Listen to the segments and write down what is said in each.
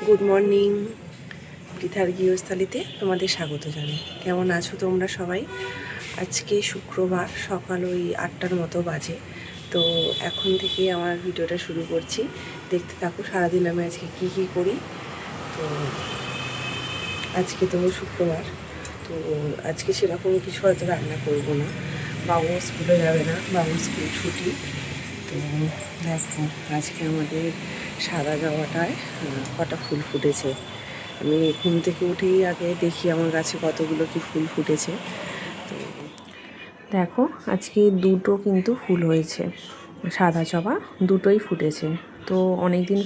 Good morning. পৃথার গৃহস্থালিতে তোমাদের স্বাগত জানাই। কেমন আছো তোমরা সবাই? আজকে শুক্রবার, সকাল ওই 8টার মতো বাজে। তো এখন থেকে আমার ভিডিওটা শুরু করছি, দেখতে থাকো সারাদিন আমি আজকে কি করি। তো আজকে তো শুক্রবার, তো আজকে সেরকম কিছু হয়তো রান্না করবো না। বাবু স্কুলে যাবে না, বাবুর স্কুল ছুটি। তো দেখো আজকে আমাদের সাদা জবাটায় কটা ফুল ফুটেছে। আমি ঘুম থেকে উঠেই আগে দেখি আমার গাছে কতগুলো কি ফুল ফুটেছে। তো দেখো আজকে দুটো কিন্তু ফুল হয়েছে, সাদা জবা দুটোই ফুটেছে। তো অনেক দিন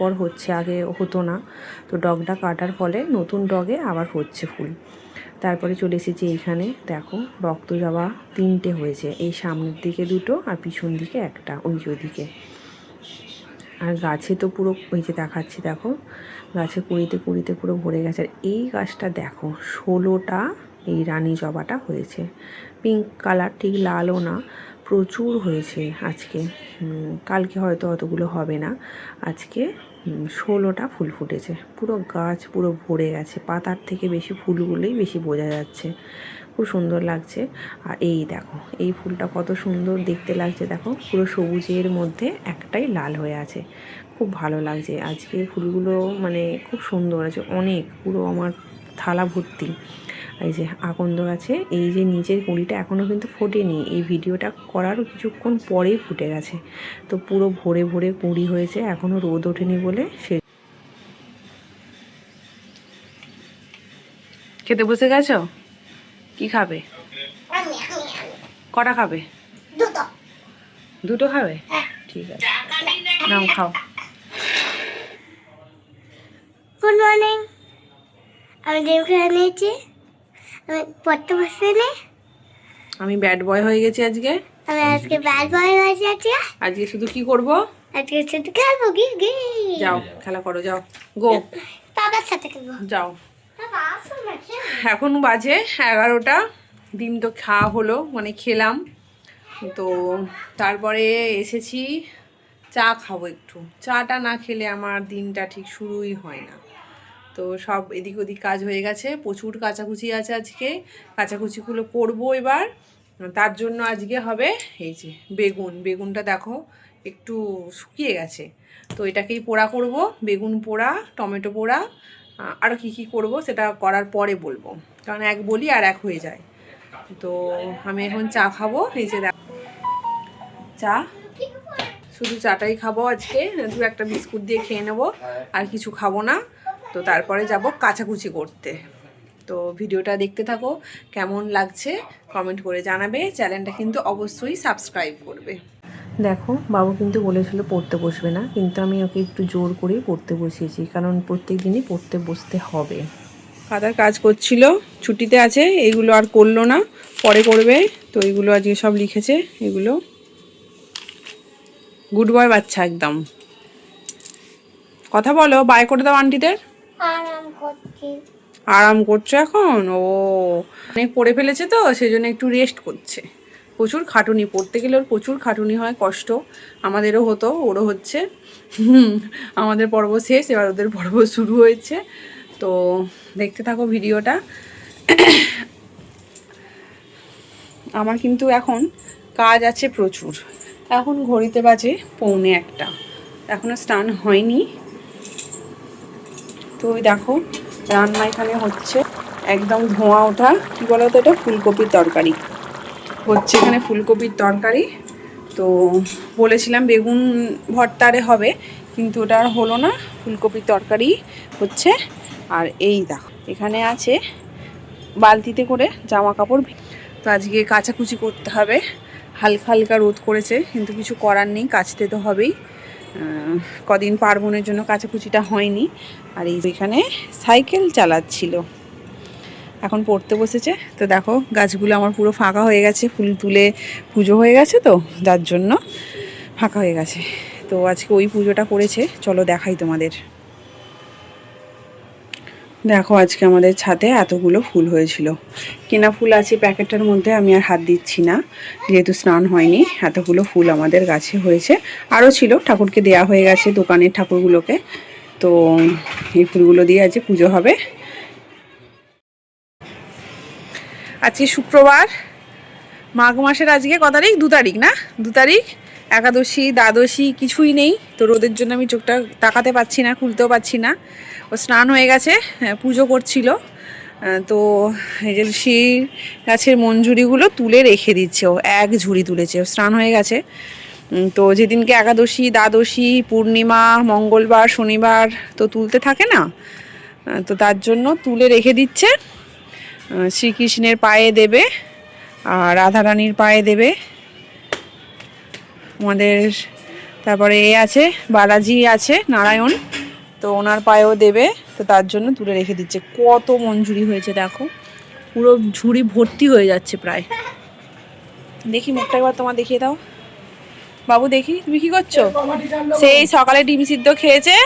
পর হচ্ছে, আগে হতো না। তো ডগটা কাটার ফলে নতুন ডগে আবার হচ্ছে ফুল। তারপরে চলে এসেছি এইখানে, দেখো রক্ত জবা 3টে হয়েছে, এই সামনের দিকে 2টো আর পিছন দিকে একটা, ওইদিকে। আর গাছে তো পুরো ওই যে দেখাচ্ছি, দেখো গাছে কুড়িতে পুরো ভরে গেছে। আর এই গাছটা দেখো 16টা এই রানী জবাটা হয়েছে, পিঙ্ক কালার, ঠিক লালও না, প্রচুর হয়েছে আজকে। কালকে হয়তো অতগুলো হবে না, আজকে 16টা ফুল ফুটেছে। পুরো গাছ পুরো ভরে গেছে, পাতার থেকে বেশি ফুলগুলোই বেশি বোঝা যাচ্ছে, খুব সুন্দর লাগছে। আর এই দেখো এই ফুলটা কত সুন্দর দেখতে লাগছে, দেখো পুরো সবুজের মধ্যে একটাই লাল হয়ে আছে, খুব ভালো লাগছে। আজকে ফুলগুলো মানে খুব সুন্দর আছে, অনেক, পুরো আমার থালা ভর্তি। এই যে আকন্দ গাছে এই যে নিচের কুঁড়িটা এখনও কিন্তু ফোটেনি, এই ভিডিওটা করার কিছুক্ষণ পরেই ফুটে গেছে। তো পুরো ভরে ভরে কুঁড়ি হয়েছে, এখনও রোদ ওঠেনি বলে সে। খেতে বসে গেছো? কি খাবে? কটা খাবে? দুটো খাবে? ঠিক আছে, নাও খাও। Good morning. আমি ডিম খেয়ে নিয়েছি, আমি পড়তে বসে নি। আমি ব্যাড বয় হয়ে গেছি আজকে। আমি আজকে ব্যাড বয় হয়ে যাচ্ছি। আজকে শুধু কি করব? আজকে শুধু খেলবো। গি যাও খেলা করো, যাও গো, বাবার সাথে খেলবো। যাও। এখন বাজে 11টা, ডিম তো খাওয়া হলো, মানে খেলাম। তো তারপরে এসেছি চা খাবো একটু। চাটা না খেলে আমার দিনটা ঠিক শুরুই হয় না। তো সব এদিক ওদিক কাজ হয়ে গেছে, প্রচুর কাচাকুচি আছে আজকে, কাচাকুচিগুলো করবো এবার। তার জন্য আজকে হবে এই যে বেগুনটা দেখো একটু শুকিয়ে গেছে, তো এটাকেই পোড়া করব, বেগুন পোড়া, টমেটো পোড়া, আরও কী করব সেটা করার পরে বলবো, কারণ এক বলি আর এক হয়ে যায়। তো আমি এখন চা খাবো, এই যে চা, শুধু চাটাই খাবো আজকে, 2-1 বিস্কুট দিয়ে খেয়ে নেবো, আর কিছু খাবো না। তো তারপরে যাব কাচাকুচি করতে। তো ভিডিওটা দেখতে থাকো, কেমন লাগছে কমেন্ট করে জানাবে, চ্যানেলটা কিন্তু অবশ্যই সাবস্ক্রাইব করবে। দেখো বাবু কিন্তু বলেছিল পড়তে বসবে না, কিন্তু আমি ওকে একটু জোর করেই পড়তে বসিয়েছি, কারণ প্রত্যেক দিনই পড়তে বসতে হবে। খাতার কাজ করছিল, ছুটিতে আছে, এইগুলো আর করলো না, পরে করবে। তো এইগুলো আজকে সব লিখেছে, এগুলো গুড বয় বাচ্চা একদম। কথা বলো, বাই করে দাও আন্টিদের। আরাম করছো এখন? ও অনেক পড়ে ফেলেছে তো সেই জন্য একটু রেস্ট করছে। প্রচুর খাটুনি, পড়তে গেলে ওর প্রচুর খাটুনি হয়, কষ্ট। আমাদেরও হতো, ওরও হচ্ছে। আমাদের পর্ব শেষ, এবার ওদের পর্ব শুরু হয়েছে। তো দেখতে থাকো ভিডিওটা। আমার কিন্তু এখন কাজ আছে প্রচুর। এখন ঘড়িতে বাজে 1:45, এখনও স্নান হয়নি। তো ওই দেখো রান্না এখানে হচ্ছে, একদম ধোঁয়া ওঠা, কী বলো তো এটা, ফুলকপির তরকারি হচ্ছে এখানে, ফুলকপির তরকারি। তো বলেছিলাম বেগুন ভর্তারে হবে, কিন্তু ওটা আর হলো না, ফুলকপির তরকারি হচ্ছে। আর এই দেখো এখানে আছে বালতিতে করে জামা কাপড়। তো আজকে কাচাকুচি করতে হবে, হালকা হালকা রোদ করেছে, কিন্তু কিছু করার নেই, কাচতে তো হবেই। কদিন পার্বণের জন্য কাচাকুচিটা হয়নি। আর এই এখানে সাইকেল চালাচ্ছিল, এখন পড়তে বসেছে। তো দেখো গাছগুলো আমার পুরো ফাঁকা হয়ে গেছে, ফুল তুলে পুজো হয়ে গেছে, তো যার জন্য ফাঁকা হয়ে গেছে। তো আজকে ওই পুজোটা করেছে, চলো দেখাই তোমাদের। দেখো আজকে আমাদের ছাদে এতগুলো ফুল হয়েছিল, কেনা ফুল আছে প্যাকেটের মধ্যে, আমি আর হাত দিচ্ছি না যেহেতু স্নান হয়নি। এতগুলো ফুল আমাদের গাছে হয়েছে, আরও ছিল, ঠাকুরকে দেয়া হয়ে গেছে, দোকানের ঠাকুরগুলোকে। তো এই ফুলগুলো দিয়ে আজকে পুজো হবে। আজকে শুক্রবার, মাঘ মাসের আজকে কত তারিখ? 2 তারিখ না? 2 তারিখ। একাদশী দ্বাদশী কিছুই নেই, তো রোদের জন্য আমি চোখটা তাকাতে পাচ্ছি না, খুলতেও পাচ্ছি না। ও স্নান হয়ে গেছে, পুজো করছিল। তো এই যে সেই গাছের মঞ্জুরিগুলো তুলে রেখে দিচ্ছে, ও এক ঝুড়ি তুলেছে, ও স্নান হয়ে গেছে। তো যেদিনকে একাদশী দ্বাদশী পূর্ণিমা মঙ্গলবার শনিবার তো তুলতে থাকে না, তো তার জন্য তুলে রেখে দিচ্ছে। শ্রীকৃষ্ণের পায়ে দেবে আর রাধারানীর পায়ে দেবে আমাদের। তারপরে এ আছে, বালাজি আছে, নারায়ণ, তো ওনার পায়েও দেবে, তো তার জন্য তুলে রেখে দিচ্ছে। কত মঞ্জুরি হয়েছে দেখো, পুরো ঝুড়ি ভর্তি হয়ে যাচ্ছে প্রায়। দেখি মুখটা একবার তোমার দেখিয়ে দাও বাবু, দেখি তুমি কি করছো। সেই সকালে ডিম সিদ্ধ খেয়েছে,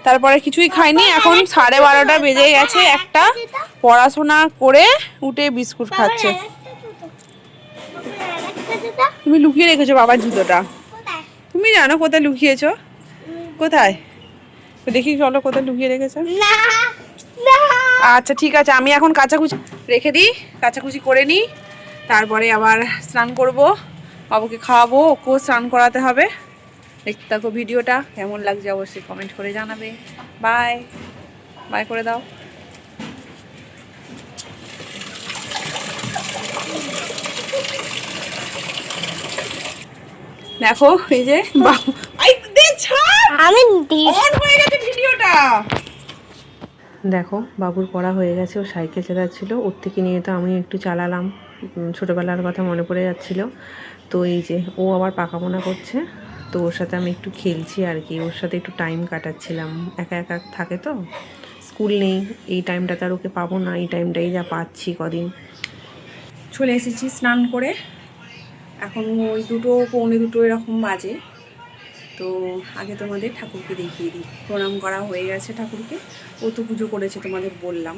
তারপরে কিছুই খায়নি, এখন 12:30 বেজে গেছে, একটা পড়াশোনা করে উঠে বিস্কুট খাচ্ছে। তুমি লুকিয়ে রেখেছো বাবার জুতোটা, তুমি জানো কোথায় লুকিয়েছো? কোথায় দেখি, চলো কোথায় লুকিয়ে রেখেছো। আচ্ছা ঠিক আছে, আমি এখন কাচাকুচি রেখে দিই, কাচাকুচি করে নিই, তারপরে আবার স্নান করব, বাবুকে খাওয়াবো, ওকেও স্নান করাতে হবে। দেখতে থাকো ভিডিওটা, কেমন লাগছে অবশ্যই কমেন্ট করে জানাবে। বাই বাই করে দাও। দেখো এই যে আমি অন হয়ে গেছে ভিডিওটা। দেখো বাবুর পড়া হয়ে গেছে, ও সাইকেল চালাচ্ছিল, ওর থেকে নিয়ে তো আমি একটু চালালাম, ছোটোবেলার কথা মনে পড়ে যাচ্ছিল। তো এই যে ও আবার পাকামোনা করছে, তো ওর সাথে আমি একটু খেলছি আর কি, ওর সাথে একটু টাইম কাটাচ্ছিলাম। একা একা থাকে তো, স্কুল নেই, এই টাইমটা তার ওকে পাবো না, এই টাইমটাই যা পাচ্ছি কদিন। চলে এসেছি স্নান করে, এখন ওই 2 পৌনে 2 এরকম বাজে। তো আগে তোমাদের ঠাকুরকে দেখিয়ে দিই, প্রণাম করা হয়ে গেছে ঠাকুরকে, ও তো পুজো করেছে তোমাদের বললাম।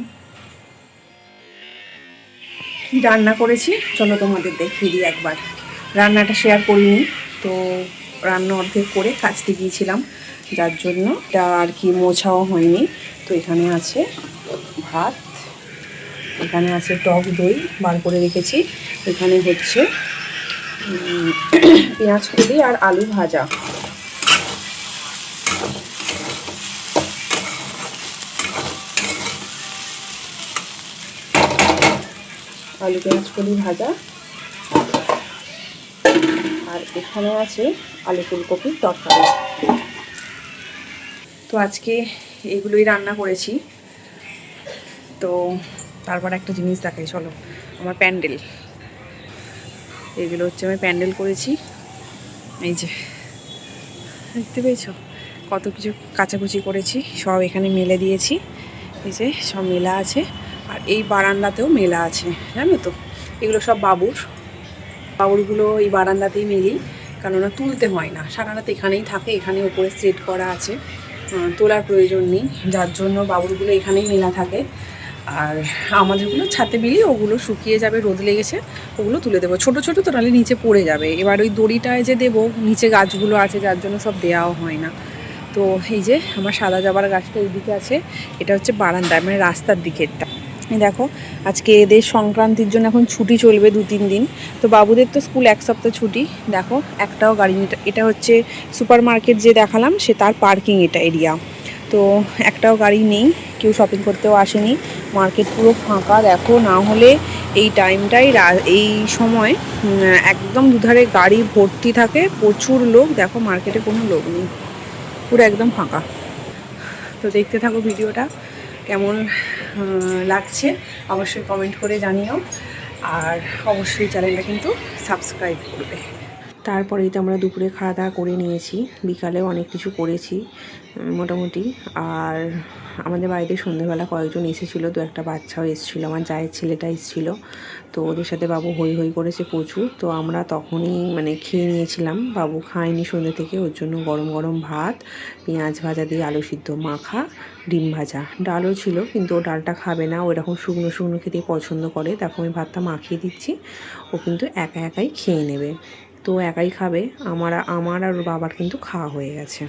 কি রান্না করেছি চলো তোমাদের দেখিয়ে দিই একবার। রান্নাটা শেয়ার করিনি, তো রান্না অর্ধেক করে কাচতে গিয়েছিলাম, যার জন্য এটা আর কি মোছাও হয়নি। তো এখানে আছে ভাত, এখানে আছে টক দই বার করে রেখেছি, এখানে হচ্ছে পেঁয়াজ কলি আর আলু ভাজা। আলু পেঁয়াজ কলি ভাজা, আর এখানে আছে আলু ফুলকপির তরকারি। তো আজকে এগুলোই রান্না করেছি। তো তারপর একটা জিনিস দেখাই চলো, আমার প্যান্ডেল, এগুলো হচ্ছে আমি প্যান্ডেল করেছি। এই যে দেখতে পেয়েছো কত কিছু কাচাকুচি করেছি, সব এখানে মেলে দিয়েছি, এই যে সব মেলা আছে, আর এই বারান্দাতেও মেলা আছে, জানো তো এগুলো সব বাবুরগুলো এই বারান্দাতেই মেলি, কেননা তুলতে হয় না, সারা রাত এখানেই থাকে, এখানে উপরে সেট করা আছে, তোলার প্রয়োজন নেই, যার জন্য বাবুরগুলো এখানেই মেলা থাকে। আর আমাদেরগুলো ছাতে বিলি, ওগুলো শুকিয়ে যাবে, রোদ লেগেছে, ওগুলো তুলে দেবো, ছোটো ছোটো তো নাহলে নিচে পড়ে যাবে। এবার ওই দড়িটায় যে দেবো, নিচে গাছগুলো আছে যার জন্য সব দেওয়াও হয় না। তো এই যে আমার সাদা জবার গাছটা এইদিকে আছে, এটা হচ্ছে বারান্দায় মানে রাস্তার দিকেরটা। দেখো আজকে এদের সংক্রান্তির জন্য এখন ছুটি চলবে 2-3 দিন, তো বাবুদের তো স্কুল 1 সপ্তাহ ছুটি। দেখো একটাও গাড়ি নেই, এটা হচ্ছে সুপার মার্কেট যে দেখালাম সে তার পার্কিং এটা এরিয়া, তো একটাও গাড়ি নেই, কেউ শপিং করতেও আসেনি, মার্কেট পুরো ফাঁকা। দেখো না হলে এই টাইমটাই এই সময় একদম দুধারে গাড়ি ভর্তি থাকে, প্রচুর লোক, দেখো মার্কেটে কোনো লোক নেই, পুরো একদম ফাঁকা। তো দেখতে থাকো ভিডিওটা, কেমন লাগছে অবশ্যই কমেন্ট করে জানিও, আর অবশ্যই চ্যানেলটা কিন্তু সাবস্ক্রাইব করবে। তারপরেই তো আমরা দুপুরে খাওয়া দাওয়া করে নিয়েছি, বিকালেও অনেক কিছু করেছি মোটামুটি। আর আমাদের বাড়িতে সন্ধ্যেবেলা কয়েকজন এসেছিলো, 2-1 বাচ্চাও এসেছিলো, আমার জায়ের ছেলেটা এসেছিলো, তো ওদের সাথে বাবু হই হই করেছে প্রচুর। তো আমরা তখনই মানে খেয়ে নিয়েছিলাম, বাবু খায়নি সন্ধ্যে থেকে, ওর জন্য গরম গরম ভাত, পেঁয়াজ ভাজা দিয়ে আলু সিদ্ধ মাখা, ডিম ভাজা, ডালও ছিল, কিন্তু ও ডালটা খাবে না, ও এরকম শুকনো শুকনো খেতে পছন্দ করে। দেখো আমি ভাতটা মাখিয়ে দিচ্ছি, ও কিন্তু একা একাই খেয়ে নেবে, তো একাই খাবে, আমার আর ওর বাবার কিন্তু খাওয়া হয়ে গেছে।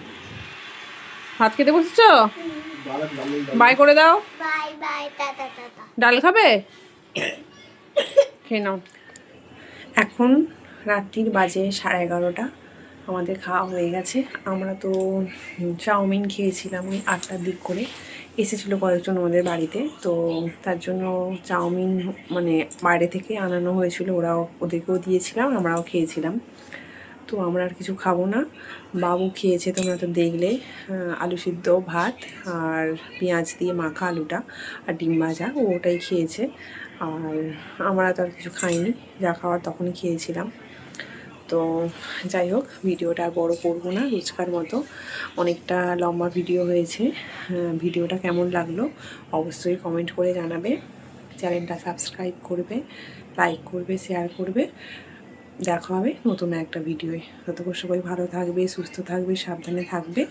ভাত খেতে বসেছো? বাই করে দাও। Bye bye, tata tata. ডাল খাবে? খেয়ে নাও। এখন রাত্রির বাজে 11:30। আমাদের খাওয়া হয়ে গেছে। আমরা তো চাউমিন খেয়েছিলাম ওই 8টার দিক করে। এসেছিলো কয়েকজন আমাদের বাড়িতে, তো তার জন্য চাউমিন মানে বাইরে থেকে আনানো হয়েছিল, ওদেরকেও দিয়েছিলাম, আমরাও খেয়েছিলাম। তো আমরা আর কিছু খাবো না। বাবু খেয়েছে, তোমরা তো দেখলে, আলু সিদ্ধ, ভাত আর পেঁয়াজ দিয়ে মাখা আলুটা আর ডিম ভাজা, ও ওটাই খেয়েছে। আর আমরা তো আর কিছু খাইনি, যা খাওয়ার তখনই খেয়েছিলাম। তো যাই হোক, ভিডিওটা আর বড় করবো না, রোজকার মতো অনেকটা লম্বা ভিডিও হয়েছে। ভিডিওটা কেমন লাগলো অবশ্যই কমেন্ট করে জানাবে, চ্যানেলটা সাবস্ক্রাইব করবে, লাইক করবে, শেয়ার করবে। দেখা হবে নতুন একটা ভিডিওয়ে। ততক্ষণ সবাই ভালো থাকবে, সুস্থ থাকবে, সাবধানে থাকবে।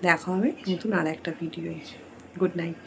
দেখা হবে নতুন আর একটা ভিডিওয়ে। Good night.